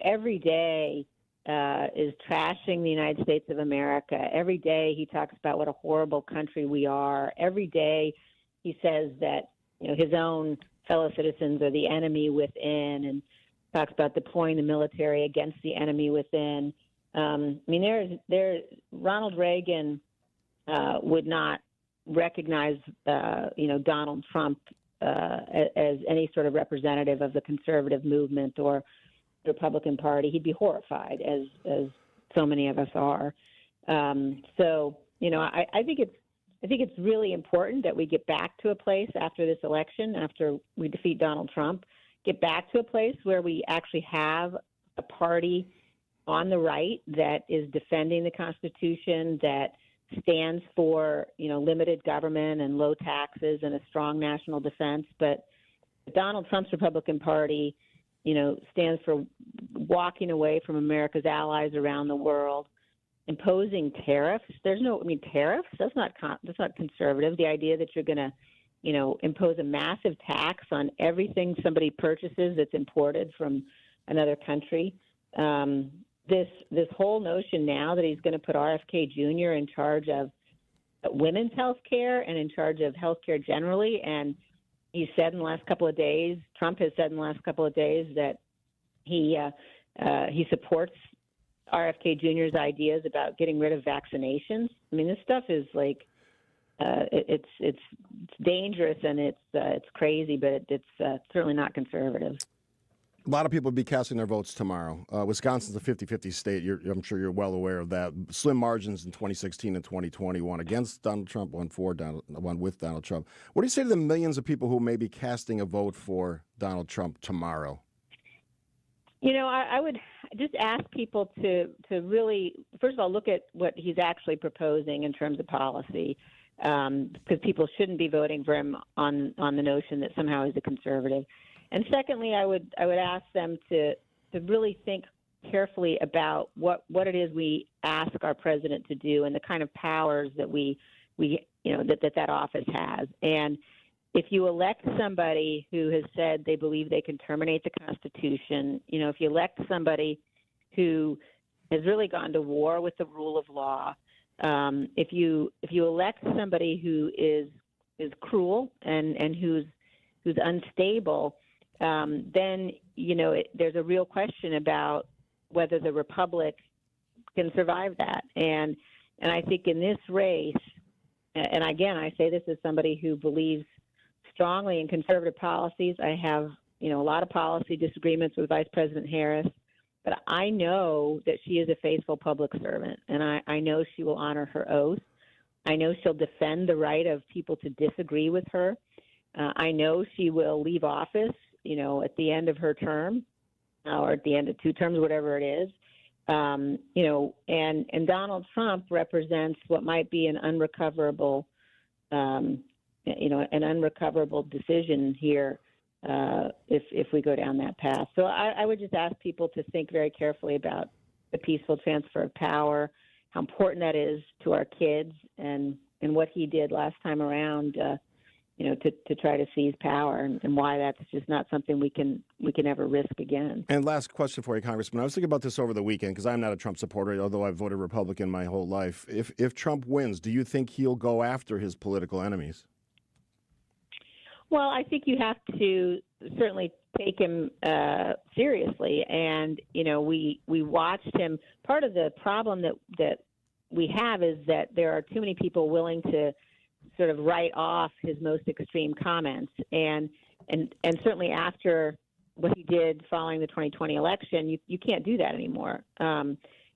every day is trashing the United States of America, every day he talks about what a horrible country we are, every day he says that, his own fellow citizens are the enemy within, and talks about deploying the military against the enemy within. Ronald Reagan would not recognize, Donald Trump as any sort of representative of the conservative movement or the Republican Party. He'd be horrified, as so many of us are. I think it's really important that we get back to a place after this election, after we defeat Donald Trump, get back to a place where we actually have a party on the right that is defending the Constitution, that stands for, limited government and low taxes and a strong national defense. But Donald Trump's Republican Party, stands for walking away from America's allies around the world, imposing tariffs. Tariffs, that's not conservative. The idea that you're going to impose a massive tax on everything somebody purchases that's imported from another country. This whole notion now that he's going to put RFK Jr. in charge of women's health care and in charge of health care generally. And he said in the last couple of days, Trump has said in the last couple of days that he supports RFK Jr.'s ideas about getting rid of vaccinations. I mean, this stuff is like, it's dangerous and it's crazy, but it's certainly not conservative. A lot of people will be casting their votes tomorrow. Wisconsin's a 50-50 state. I'm sure you're well aware of that. Slim margins in 2016 and 2020, one against Donald Trump, one with Donald Trump. What do you say to the millions of people who may be casting a vote for Donald Trump tomorrow? I would just ask people to really, first of all, look at what he's actually proposing in terms of policy, because people shouldn't be voting for him on the notion that somehow he's a conservative. And secondly, I would ask them to really think carefully about what it is we ask our president to do and the kind of powers that that office has. And if you elect somebody who has said they believe they can terminate the Constitution, if you elect somebody who has really gone to war with the rule of law, if you elect somebody who is cruel and who's unstable, then there's a real question about whether the Republic can survive that. And I think in this race, and again, I say this as somebody who believes strongly in conservative policies. I have a lot of policy disagreements with Vice President Harris, but I know that she is a faithful public servant, and I know she will honor her oath. I know she'll defend the right of people to disagree with her. I know she will leave office at the end of her term or at the end of 2 terms, whatever it is. And Donald Trump represents what might be an unrecoverable, an unrecoverable decision here if we go down that path. So I would just ask people to think very carefully about the peaceful transfer of power, how important that is to our kids, and what he did last time around. To try to seize power, and why that's just not something we can ever risk again. And last question for you, Congressman. I was thinking about this over the weekend because I'm not a Trump supporter, although I've voted Republican my whole life. If Trump wins, do you think he'll go after his political enemies? Well, I think you have to certainly take him seriously. And, we watched him. Part of the problem that we have is that there are too many people willing to sort of write off his most extreme comments. And certainly after what he did following the 2020 election, you can't do that anymore.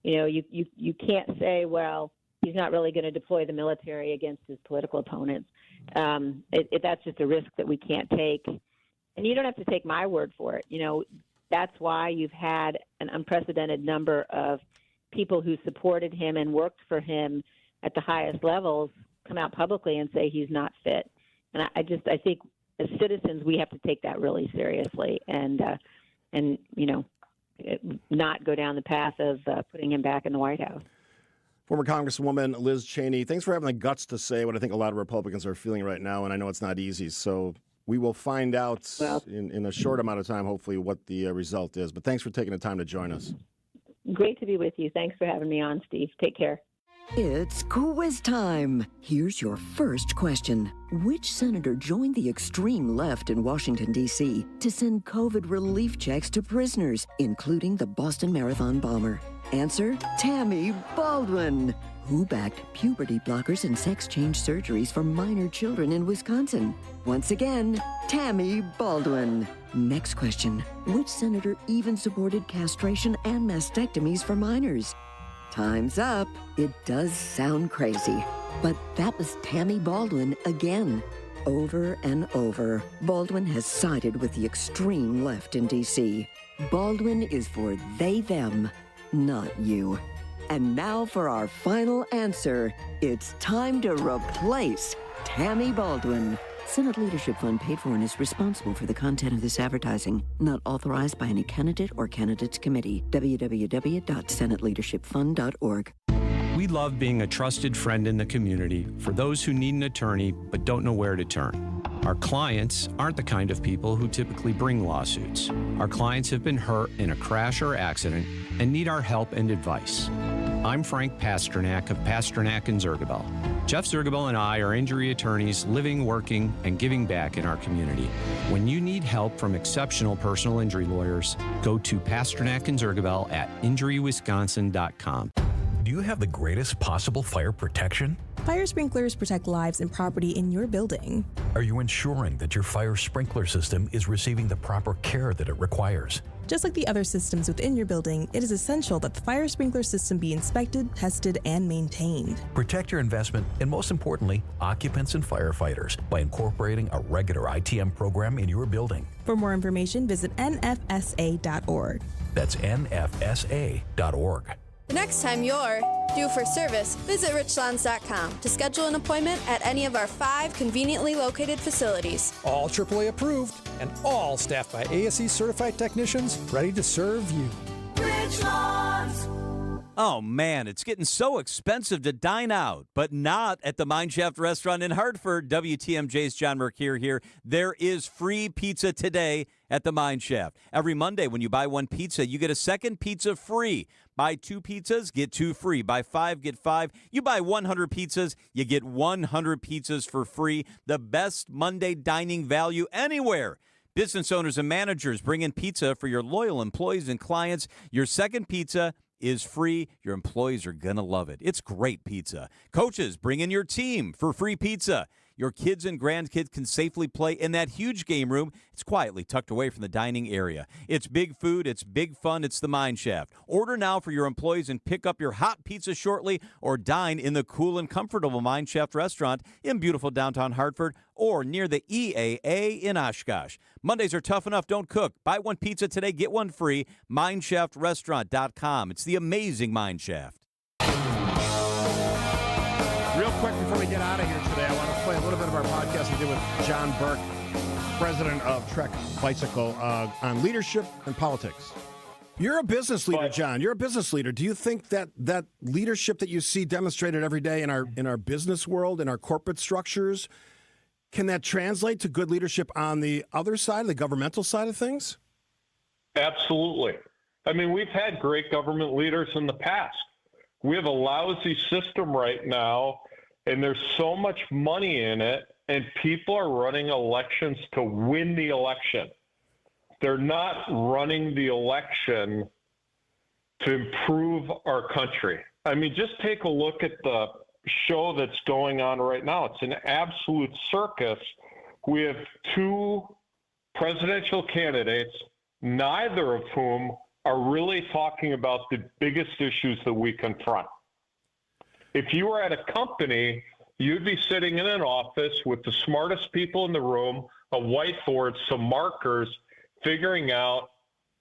You can't say, well, he's not really going to deploy the military against his political opponents. That's just a risk that we can't take. And you don't have to take my word for it. That's why you've had an unprecedented number of people who supported him and worked for him at the highest levels come out publicly and say he's not fit. And I think as citizens, we have to take that really seriously and not go down the path of putting him back in the White House. Former Congresswoman Liz Cheney, thanks for having the guts to say what I think a lot of Republicans are feeling right now, and I know it's not easy. So we will find out in a short amount of time, hopefully, what the result is. But thanks for taking the time to join us. Great to be with you. Thanks for having me on, Steve. Take care. It's quiz time. Here's your first question. Which senator joined the extreme left in Washington, D.C. to send COVID relief checks to prisoners, including the Boston Marathon bomber? Answer, Tammy Baldwin. Who backed puberty blockers and sex change surgeries for minor children in Wisconsin? Once again, Tammy Baldwin. Next question. Which senator even supported castration and mastectomies for minors? Time's up. It does sound crazy, but that was Tammy Baldwin again. Over and over, Baldwin has sided with the extreme left in D.C. Baldwin is for they, them, not you. And now for our final answer. It's time to replace Tammy Baldwin. Senate Leadership Fund paid for and is responsible for the content of this advertising. Not authorized by any candidate or candidates committee. www.senateleadershipfund.org. We love being a trusted friend in the community for those who need an attorney but don't know where to turn. Our clients aren't the kind of people who typically bring lawsuits. Our clients have been hurt in a crash or accident and need our help and advice. I'm Frank Pasternak of Pasternak & Zergabel. Jeff Zergabel and I are injury attorneys living, working, and giving back in our community. When you need help from exceptional personal injury lawyers, go to Pasternak & Zergabel at injurywisconsin.com. Do you have the greatest possible fire protection? Fire sprinklers protect lives and property in your building. Are you ensuring that your fire sprinkler system is receiving the proper care that it requires? Just like the other systems within your building, it is essential that the fire sprinkler system be inspected, tested, and maintained. Protect your investment and, most importantly, occupants and firefighters by incorporating a regular ITM program in your building. For more information, visit nfsa.org. That's nfsa.org. The next time you're due for service, visit richlands.com to schedule an appointment at any of our 5 conveniently located facilities. All AAA approved and all staffed by ASE certified technicians ready to serve you. Richlands. Oh man, it's getting so expensive to dine out, but not at the Mineshaft restaurant in Hartford. WTMJ's John Mercure here. There is free pizza today at the Mineshaft. Every Monday when you buy one pizza, you get a second pizza free. Buy 2 pizzas, get 2 free. Buy 5, get 5. You buy 100 pizzas, you get 100 pizzas for free. The best Monday dining value anywhere. Business owners and managers, bring in pizza for your loyal employees and clients. Your second pizza is free. Your employees are going to love it. It's great pizza. Coaches, bring in your team for free pizza. Your kids and grandkids can safely play in that huge game room. It's quietly tucked away from the dining area. It's big food. It's big fun. It's the Mineshaft. Order now for your employees and pick up your hot pizza shortly, or dine in the cool and comfortable Mineshaft restaurant in beautiful downtown Hartford or near the EAA in Oshkosh. Mondays are tough enough. Don't cook. Buy one pizza today, get one free. MineShaftRestaurant.com. It's the amazing Mineshaft. Real quick before we get out of here today, I want to play a little bit of our podcast we did with John Burke, president of Trek Bicycle, on leadership and politics. You're a business leader, John. You're a business leader. Do you think that leadership that you see demonstrated every day in our business world, in our corporate structures, can that translate to good leadership on the other side, the governmental side of things? Absolutely. I mean, we've had great government leaders in the past. We have a lousy system right now, and there's so much money in it, and people are running elections to win the election. They're not running the election to improve our country. I mean, just take a look at the show that's going on right now. It's an absolute circus. We have 2 presidential candidates, neither of whom are really talking about the biggest issues that we confront. If you were at a company, you'd be sitting in an office with the smartest people in the room, a whiteboard, some markers, figuring out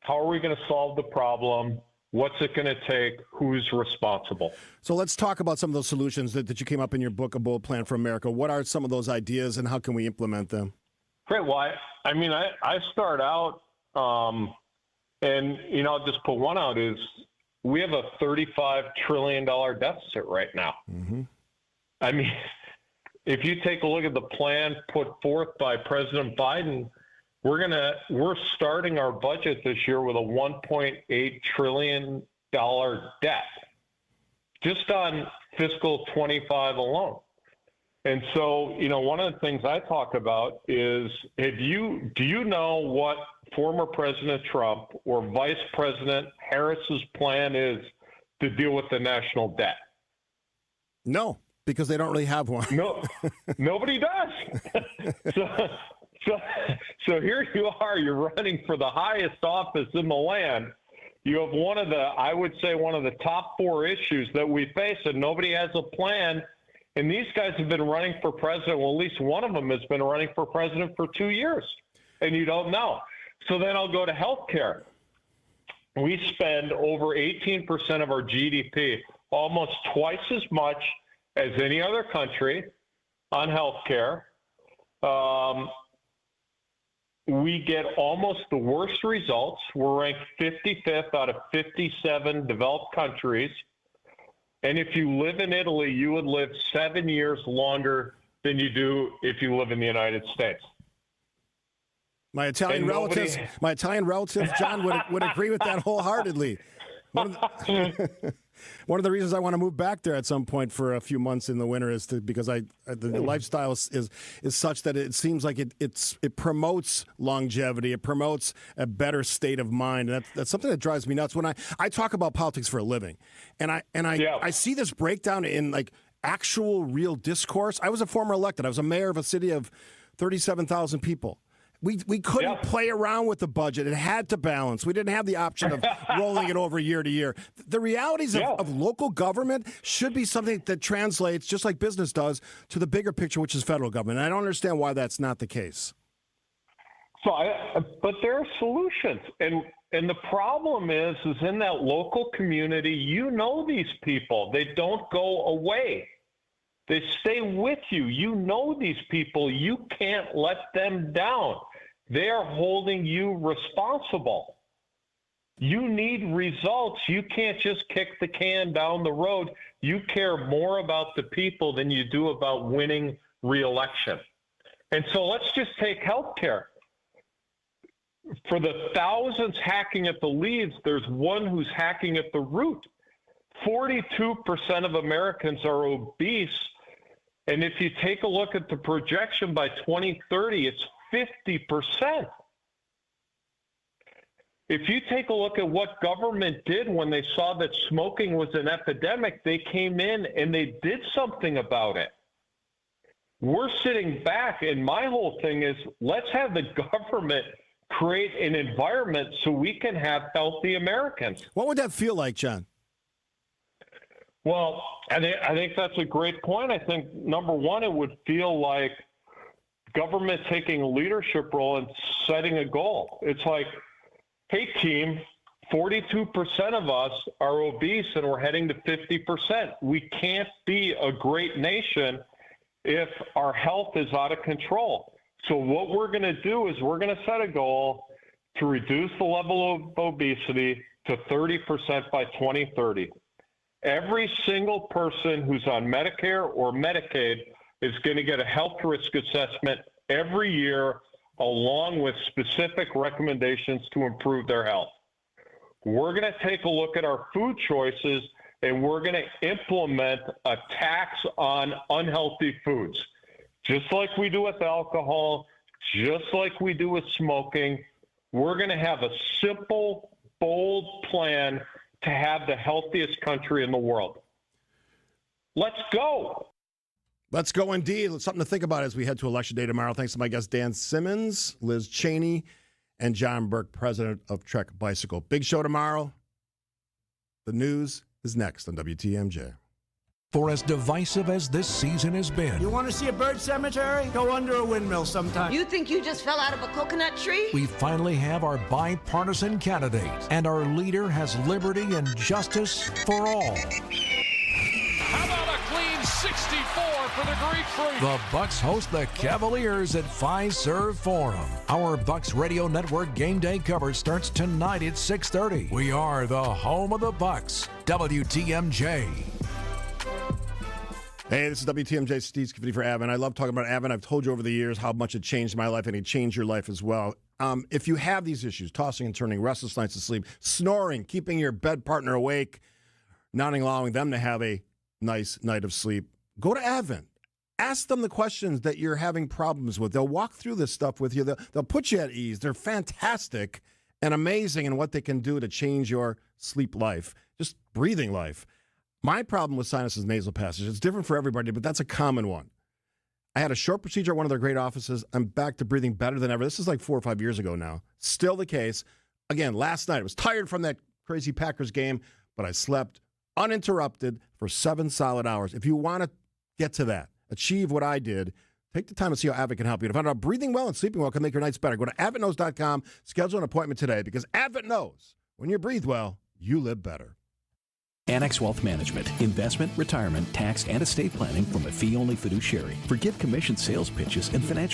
how are we going to solve the problem, what's it going to take, who's responsible. So let's talk about some of those solutions that you came up in your book, A Bold Plan for America. What are some of those ideas and how can we implement them? Great. Well, I start out, and, I'll just put one out is we have a $35 trillion deficit right now. Mm-hmm. I mean, if you take a look at the plan put forth by President Biden, we're starting our budget this year with a $1.8 trillion debt just on fiscal 25 alone. And so, one of the things I talk about is, do you know what former President Trump or Vice President Harris's plan is to deal with the national debt? No, because they don't really have one. No, nobody does. So here you are, you're running for the highest office in the land. You have one of the top 4 issues that we face, and nobody has a plan. And these guys have been running for president. Well, at least one of them has been running for president for 2 years, and you don't know. So then I'll go to healthcare. We spend over 18% of our GDP, almost twice as much as any other country, on healthcare. We get almost the worst results. We're ranked 55th out of 57 developed countries. And if you live in Italy, you would live 7 years longer than you do if you live in the United States. My Italian relatives, John, would agree with that wholeheartedly. One of the reasons I want to move back there at some point for a few months in the winter is because the lifestyle is such that it seems like it promotes longevity. It promotes a better state of mind. And that's something that drives me nuts when I talk about politics for a living, and I see this breakdown in like actual real discourse. I was a former elected. I was a mayor of a city of 37,000 people. We couldn't play around with the budget. It had to balance. We didn't have the option of rolling it over year to year. The realities of local government should be something that translates, just like business does, to the bigger picture, which is federal government. And I don't understand why that's not the case. But there are solutions. And the problem is in that local community, you know these people. They don't go away. They stay with you. You know these people. You can't let them down. They are holding you responsible. You need results. You can't just kick the can down the road. You care more about the people than you do about winning re-election. And so let's just take healthcare. For the thousands hacking at the leaves, there's one who's hacking at the root. 42% of Americans are obese. And if you take a look at the projection by 2030, it's 50%. If you take a look at what government did when they saw that smoking was an epidemic, they came in and they did something about it. We're sitting back, and my whole thing is let's have the government create an environment so we can have healthy Americans. What would that feel like, John? Well, I think that's a great point. I think, number one, it would feel like government taking a leadership role and setting a goal. It's like, hey, team, 42% of us are obese and we're heading to 50%. We can't be a great nation if our health is out of control. So what we're going to do is we're going to set a goal to reduce the level of obesity to 30% by 2030. Every single person who's on Medicare or Medicaid is going to get a health risk assessment every year, along with specific recommendations to improve their health. We're going to take a look at our food choices, and we're going to implement a tax on unhealthy foods, just like we do with alcohol, just like we do with smoking. We're going to have a simple, bold plan to have the healthiest country in the world. Let's go. Let's go indeed. Something to think about as we head to Election Day tomorrow. Thanks to my guests Dan Simmons, Liz Cheney, and John Burke, president of Trek Bicycle. Big show tomorrow. The news is next on WTMJ. For as divisive as this season has been, You want to see a bird cemetery? Go under a windmill sometime. You think you just fell out of a coconut tree? we finally have our bipartisan candidate, and our leader has liberty and justice for all. How about a clean 64 for the grapefruit? The Bucks host the Cavaliers at Fiserv Forum. Our Bucks Radio Network game day coverage starts tonight at 6:30. We are the home of the Bucks, WTMJ. Hey, this is WTMJ, Steve Scaffidi for Avon. I love talking about Avon. I've told you over the years how much it changed my life, and it changed your life as well. If you have these issues, tossing and turning, restless nights of sleep, snoring, keeping your bed partner awake, not allowing them to have a nice night of sleep, go to Avon. Ask them the questions that you're having problems with. They'll walk through this stuff with you. They'll put you at ease. They're fantastic and amazing in what they can do to change your sleep life, just breathing life. My problem with sinus is nasal passage. It's different for everybody, but that's a common one. I had a short procedure at one of their great offices. I'm back to breathing better than ever. This is like 4 or 5 years ago now. Still the case. Again, last night I was tired from that crazy Packers game, but I slept uninterrupted for 7 solid hours. If you want to get to that, achieve what I did, take the time to see how Abbott can help you. To find out breathing well and sleeping well can make your nights better, go to AbbottKnows.com, schedule an appointment today, because Abbott knows when you breathe well, you live better. Annex Wealth Management, investment, retirement, tax, and estate planning from a fee-only fiduciary. Forget commission sales pitches and financial